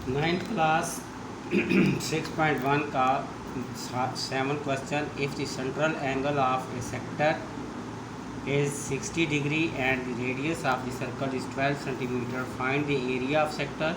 Ninth class 6.1 का 7 question. If the central angle of A sector is 60 degree and the radius of the circle is 12 centimeter, find the area of sector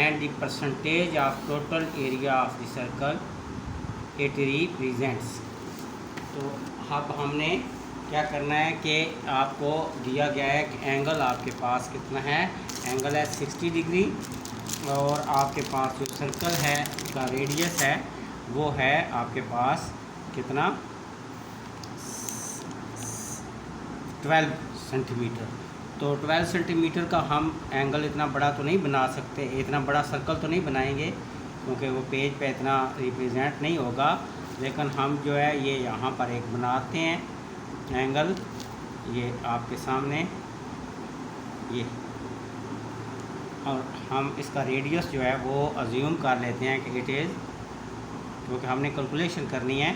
and the percentage of total area of the circle it represents। तो अब हमने क्या करना है कि आपको दिया गया है कि एंगल आपके पास कितना है। एंगल है 60 डिग्री और आपके पास जो सर्कल है उसका रेडियस है वो है आपके पास कितना 12 सेंटीमीटर। तो 12 सेंटीमीटर का हम एंगल इतना बड़ा तो नहीं बना सकते, इतना बड़ा सर्कल तो नहीं बनाएंगे क्योंकि वो पेज पे इतना रिप्रेजेंट नहीं होगा, लेकिन हम जो है ये यहाँ पर एक बनाते हैं एंगल, ये आपके सामने ये, और हम इसका रेडियस जो है वो अज्यूम कर लेते हैं कि इट इज़, क्योंकि हमने कैलकुलेशन करनी है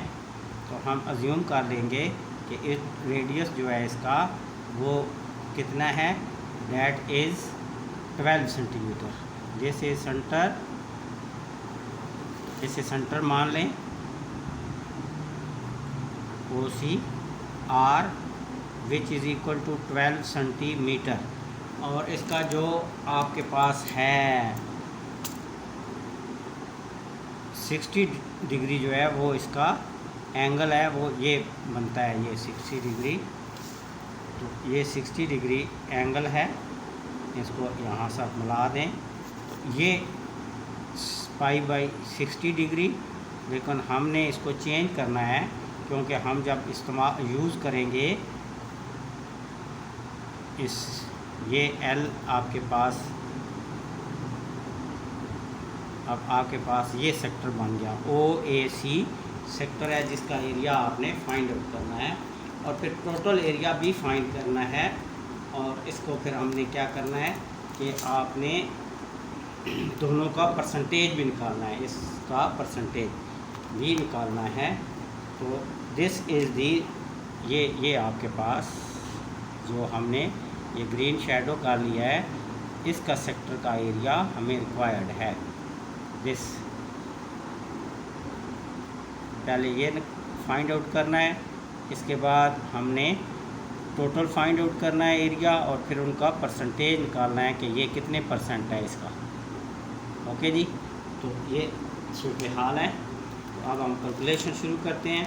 तो हम अज्यूम कर लेंगे कि इस रेडियस जो है इसका वो कितना है, दैट इज़ 12 सेंटीमीटर। जैसे सेंटर मान लें O C R which is equal to 12 centimetre, और इसका जो आपके पास है 60 डिग्री जो है वो इसका एंगल है, वो ये बनता है, ये 60 डिग्री। तो ये 60 डिग्री एंगल है, इसको यहाँ से आप मिला दें, ये पाई/60 डिग्री। लेकिन हमने इसको चेंज करना है क्योंकि हम जब इस्तेमाल यूज़ करेंगे इस, ये एल आपके पास, अब आपके पास ये सेक्टर बन गया OAC सेक्टर है जिसका एरिया आपने फाइंड आउट करना है, और फिर टोटल एरिया भी फाइंड करना है। और इसको फिर हमने क्या करना है कि आपने दोनों का परसेंटेज भी निकालना है, इसका परसेंटेज भी निकालना है। तो दिस इज़ दी, ये आपके पास जो हमने ये ग्रीन शेडो कर लिया है, इसका सेक्टर का एरिया हमें रिक्वायर्ड है। दिस पहले ये फाइंड आउट करना है, इसके बाद हमने टोटल फाइंड आउट करना है एरिया, और फिर उनका परसेंटेज निकालना है कि ये कितने परसेंट है इसका। ओके जी, तो ये सूरत हाल है। तो अब हम कैलकुलेशन शुरू करते हैं।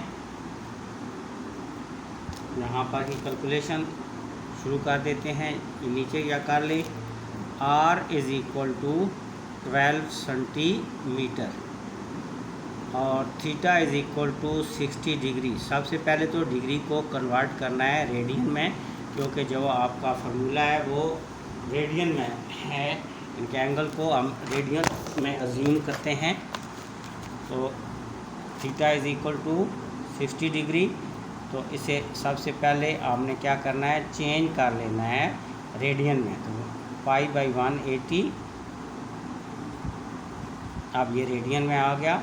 यहाँ पर ही कैलकुलेशन शुरू कर देते हैं, ये नीचे क्या कर ले, R is equal to 12 centimetre और theta is equal to 60 degree. सबसे पहले तो डिग्री को कन्वर्ट करना है रेडियन में, क्योंकि जो आपका फार्मूला है वो रेडियन में है। इनके एंगल को हम रेडियन में अज्यूम करते हैं। तो theta is equal to 60 degree. तो इसे सबसे पहले आपने क्या करना है, चेंज कर लेना है रेडियन में। तो पाई/180, अब ये रेडियन में आ गया,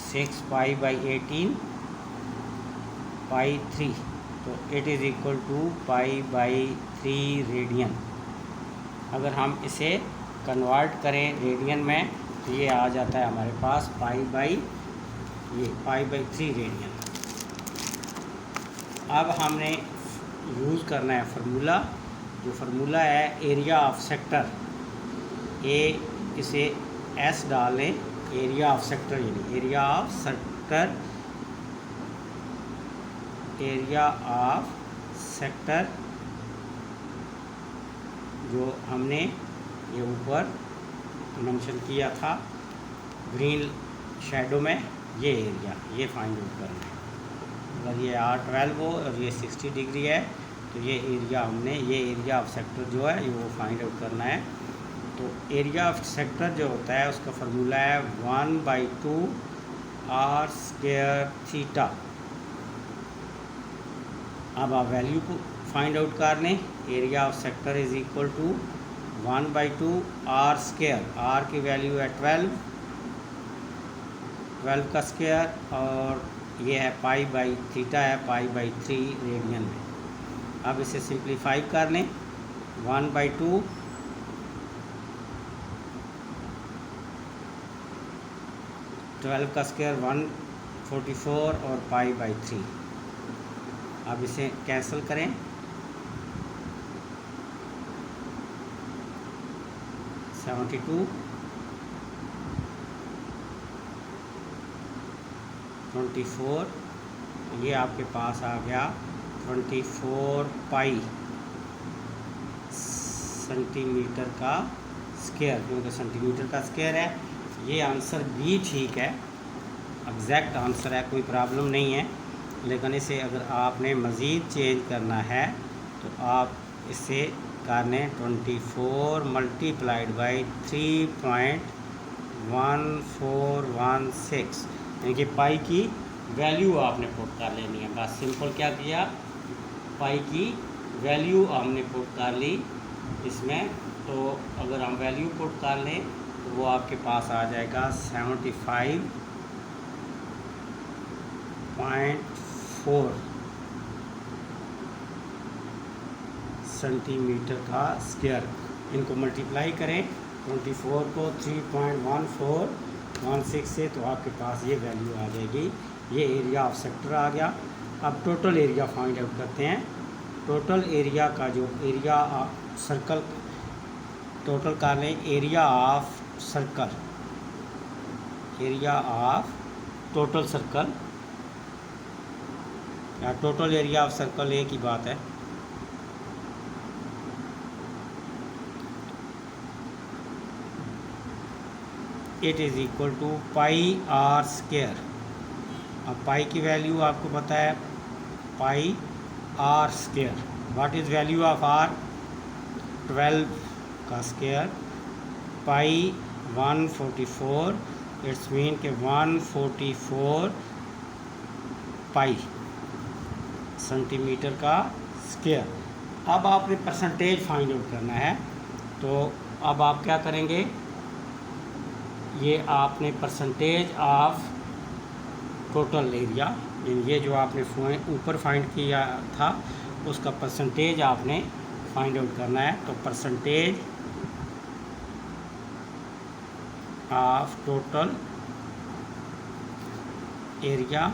6 पाई/18 पाई/3, तो इट इज़ इक्वल टू पाई/3 रेडियन। अगर हम इसे कन्वर्ट करें रेडियन में तो ये आ जाता है हमारे पास पाई/3 रेडियन। अब हमने यूज़ करना है फार्मूला, जो फार्मूला है एरिया ऑफ सेक्टर, इसे S डालें, एरिया ऑफ सेक्टर, यानी एरिया ऑफ सेक्टर जो हमने ये ऊपर मेंशन किया था ग्रीन शेडो में, ये एरिया ये फाइंड आउट करना है। अगर ये R12 हो और ये 60 डिग्री है तो ये एरिया हमने, ये एरिया ऑफ सेक्टर जो है ये वो फाइंड आउट करना है। तो एरिया ऑफ सेक्टर जो होता है उसका फार्मूला है 1/2 R² थीटा। अब आप वैल्यू को फाइंड आउट कर लें, area of sector is equal to 1/2 R², R की वैल्यू है 12 का स्क्वायर, और ये है पाई/थीटा है पाई/3 रेडियन में। अब इसे सिंप्लीफाई कर लें, 1/2 12 का स्क्वायर 144 और π/3। अब इसे कैंसिल करें। 72 24, ये आपके पास आ गया 24 पाई सेंटीमीटर का स्क्वायर, क्योंकि सेंटीमीटर का स्क्वायर है। ये आंसर भी ठीक है, एग्जैक्ट आंसर है, कोई प्रॉब्लम नहीं है। लेकिन इसे अगर आपने मज़ीद चेंज करना है तो आप इसे करने 24 मल्टीप्लाइड बाई 3.1416, यानी कि पाई की वैल्यू आपने पुट कर लेनी है। बस सिंपल क्या किया, पाई की वैल्यू हमने पुट कर ली इसमें। तो अगर हम वैल्यू पुट कर लें तो वो आपके पास आ जाएगा 75.4 सेंटीमीटर का स्क्वायर। इनको मल्टीप्लाई करें 24 को 3.1416 से, तो आपके पास ये वैल्यू आ जाएगी। ये एरिया ऑफ सेक्टर आ गया। अब टोटल एरिया फाइंड आउट करते हैं। टोटल एरिया का जो एरिया सर्कल टोटल कर लें, area of circle, area of total circle या टोटल एरिया ऑफ सर्कल एक ही बात है। It is equal to pi R square. अब पाई की वैल्यू आपको पता है, pi R square. What is value of R? 12 का स्क्वायर पाई 144, इट्स मीन के 144 पाई सेंटीमीटर का स्क्वायर। अब आपने परसेंटेज फाइंड आउट करना है। तो अब आप क्या करेंगे, ये आपने परसेंटेज ऑफ टोटल एरिया, ये जो आपने ऊपर फाइंड किया था उसका परसेंटेज आपने फाइंड आउट करना है। तो percentage of total area,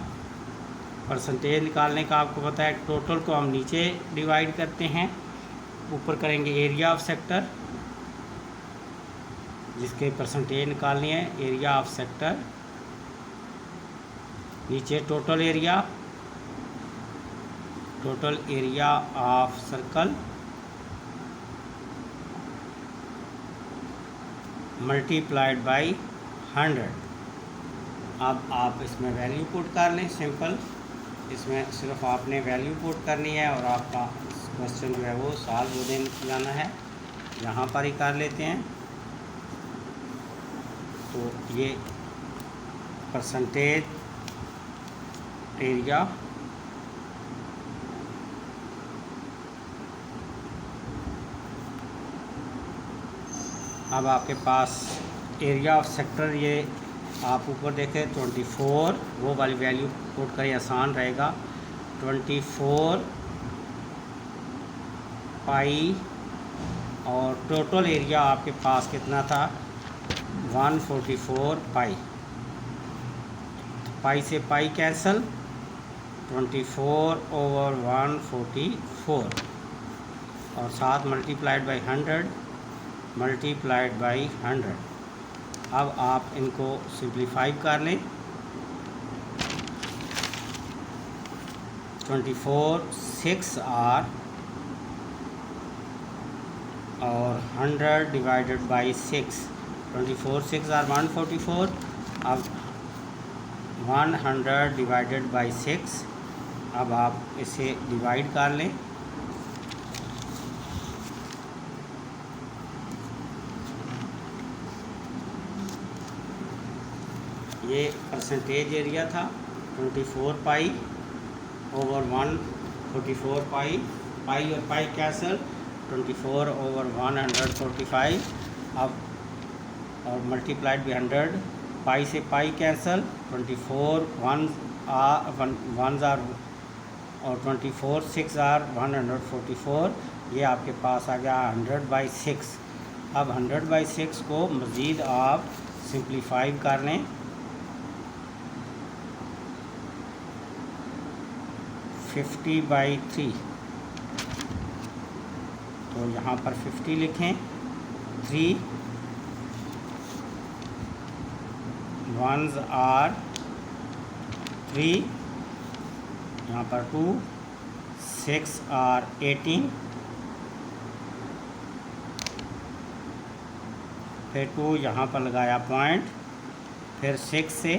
percentage निकालने का आपको पता है, टोटल को हम नीचे डिवाइड करते हैं, ऊपर करेंगे एरिया ऑफ सेक्टर, जिसके परसेंटेज निकालनी है, एरिया ऑफ सेक्टर, नीचे total area of circle multiplied by 100। अब आप इसमें वैल्यू पुट कर लें, सिंपल। इसमें सिर्फ आपने वैल्यू पुट करनी है और आपका क्वेश्चन जो है वो सॉल्व हो जाना है। यहाँ पर ही कर लेते हैं। तो ये परसेंटेज एरिया अब आपके पास एरिया ऑफ सेक्टर, ये आप ऊपर देखें 24, वो वाली वैल्यू पुट करें, आसान रहेगा। 24 पाई और टोटल एरिया आपके पास कितना था, 144 पाई। पाई से पाई कैंसल, 24/144 और साथ मल्टीप्लाइड बाई 100 मल्टीप्लाइड बाई 100। अब आप इनको सिंप्लीफाई कर लें। 24 6 आर और 100 डिवाइडेड बाई 6, 24 6 आर 144। अब 100 डिवाइडेड बाई 6, अब आप इसे डिवाइड कर लें। ये परसेंटेज एरिया था 24 पाई ओवर 144 पाई, पाई और पाई कैंसल, 24/145। अब और मल्टीप्लाइड बाई 100, पाई से पाई कैंसल, 24 1 आर और 24 6 आर 144। ये आपके पास आ गया 100/6। अब 100/6 को मज़ीद आप सिंप्लीफाई कर लें। 50/3, तो यहाँ पर 50 लिखें, 3 ones are 3, यहाँ पर 2, 6 are 18, फिर 2 यहाँ पर लगाया पॉइंट, फिर 6 से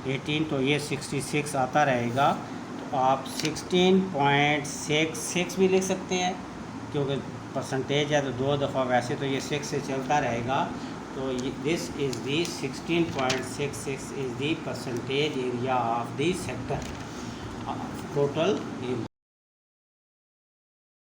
18, तो ये 66 आता रहेगा। तो आप 16.66 भी लिख सकते हैं, क्योंकि परसेंटेज है तो 2 दफ़ा, वैसे तो ये 6 से चलता रहेगा। तो this is the 16.66 is the percentage area of the sector total area.